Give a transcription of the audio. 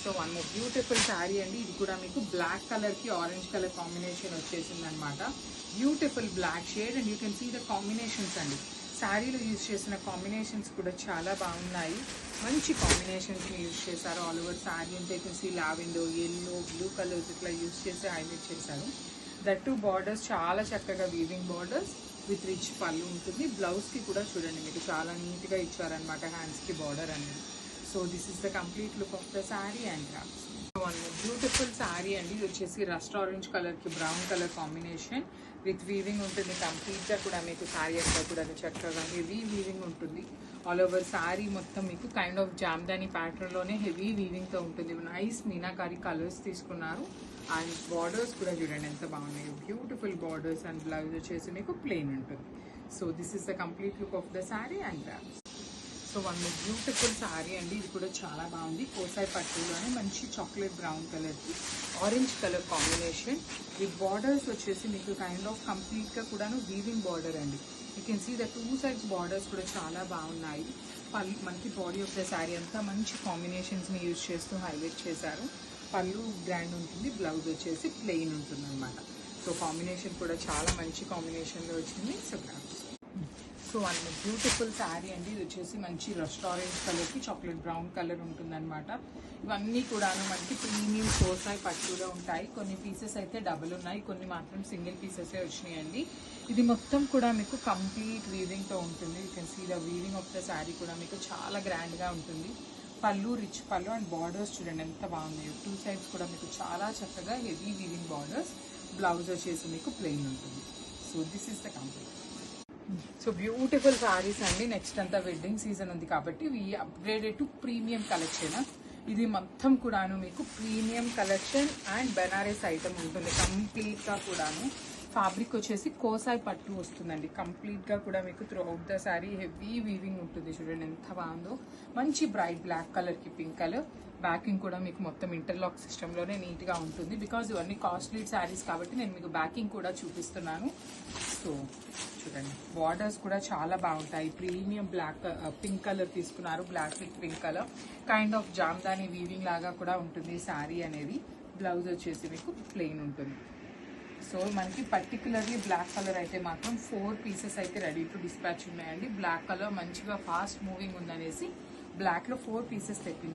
So one more beautiful sari అండి. ఇది కూడా మీకు బ్లాక్ కలర్ కి ఆరెంజ్ కలర్ కాంబినేషన్ వచ్చేసింది అనమాట. Beautiful black shade and you can see the combinations అండి. శారీలో యూజ్ చేసిన కాంబినేషన్స్ కూడా చాలా బాగున్నాయి. మంచి కాంబినేషన్స్ యూజ్ చేశారు. ఆల్ ఓవర్ శారీ అంతా you can see lavender, yellow, blue colours ఇట్లా యూజ్ చేసి హైలైట్ చేశారు. దట్ టు బార్డర్స్ చాలా చక్కగా వీవింగ్ బార్డర్స్ విత్ రిచ్ పళ్ళు ఉంటుంది. బ్లౌజ్కి కూడా చూడండి మీకు చాలా నీట్గా ఇచ్చారనమాట హ్యాండ్స్కి బార్డర్ అనేది. So this is the complete look of the sari and drops. One beautiful sari అండి. ఇది వచ్చేసి రస్ట్ ఆరెంజ్ కలర్కి brown colour combination with weaving ఉంటుంది. కంప్లీట్గా కూడా మీకు శారీ అంతా కూడా చక్కగా హెవీ వీవింగ్ ఉంటుంది. ఆల్ ఓవర్ శారీ మొత్తం మీకు కైండ్ ఆఫ్ జామ్దాని ప్యాటర్న్లోనే హెవీ వీవింగ్తో ఉంటుంది. నైస్ మీనాకారి కలర్స్ తీసుకున్నారు. అండ్ బార్డర్స్ కూడా చూడండి ఎంత బాగున్నాయి. బ్యూటిఫుల్ బార్డర్స్ అండ్ బ్లౌజ్ వచ్చేసి మీకు ప్లెయిన్ ఉంటుంది. So this is the complete look of the sari and drops. So one beautiful sari అండి. ఇది కూడా చాలా బాగుంది. కోసాయి పట్టులోనే మంచి చాక్లెట్ బ్రౌన్ కలర్కి orange colour combination with borders వచ్చేసి మీకు కైండ్ ఆఫ్ కంప్లీట్గా కూడాను వీవింగ్ బార్డర్ అండి. You can see the 2 sides borders కూడా చాలా బాగున్నాయి. మనకి బాడీ ఆఫ్ ద శారీ అంతా మంచి కాంబినేషన్స్ని యూజ్ చేస్తూ హైలైట్ చేశారు. పళ్ళు గ్రాండ్ ఉంటుంది, బ్లౌజ్ వచ్చేసి ప్లెయిన్ ఉంటుంది అనమాట. సో కాంబినేషన్ కూడా చాలా మంచి కాంబినేషన్లో వచ్చింది. So so one beautiful sari అండి. ఇది వచ్చేసి మంచి రస్ట్ ఆరెంజ్ కలర్కి చాక్లెట్ బ్రౌన్ కలర్ ఉంటుందన్నమాట. ఇవన్నీ కూడాను మనకి ప్రీమియం కోసాయి పట్టులో ఉంటాయి. కొన్ని పీసెస్ అయితే డబుల్ ఉన్నాయి, కొన్ని మాత్రం సింగిల్ పీసెసే వచ్చినాయండి. ఇది మొత్తం కూడా మీకు కంప్లీట్ వీవింగ్తో ఉంటుంది. You can see the weaving of the sari కూడా మీకు చాలా గ్రాండ్గా ఉంటుంది. పళ్ళు రిచ్ పళ్ళు అండ్ బార్డర్స్ చూడండి ఎంత బాగున్నాయి. 2 sides కూడా మీకు చాలా చక్కగా హెవీ వీవింగ్ బార్డర్స్. బ్లౌజ్ వచ్చేసి మీకు ప్లెయిన్ ఉంటుంది. So this is the complete. So beautiful saris అండి. నెక్స్ట్ అంతా వెడ్డింగ్ సీజన్ ఉంది కాబట్టి we upgraded to premium collection. ఇది మొత్తం కూడాను మీకు premium collection and Banaras item ఉంటుంది. కంప్లీట్గా కూడాను ఫ్యాబ్రిక్ వచ్చేసి కోసాయి పట్టు వస్తుందండి. కంప్లీట్గా కూడా మీకు through out the sari heavy weaving ఉంటుంది. చూడండి ఎంత బాగుందో. మంచి బ్రైట్ బ్లాక్ కలర్కి పింక్ కలర్. బ్యాకింగ్ కూడా మీకు మొత్తం ఇంటర్లాక్ సిస్టంలోనే నీట్గా ఉంటుంది. బికాజ్ ఇవన్నీ కాస్ట్లీ శారీస్ కాబట్టి నేను మీకు బ్యాకింగ్ కూడా చూపిస్తున్నాను. సో చూడండి బార్డర్స్ కూడా చాలా బాగుంటాయి. ప్రీమియం బ్లాక్ పింక్ కలర్ తీసుకున్నారు. Black with pink colour kind of Jamdani weaving లాగా కూడా ఉంటుంది శారీ అనేది. బ్లౌజ్ వచ్చేసి మీకు ప్లెయిన్ ఉంటుంది. సో మనకి పర్టికులర్లీ బ్లాక్ కలర్ అయితే మాత్రం 4 pieces అయితే రెడీ టు డిస్పాచ్ ఉన్నాయండి. బ్లాక్ కలర్ మంచిగా ఫాస్ట్ మూవింగ్ ఉందనేసి బ్లాక్లో 4 pieces తెప్పించారు.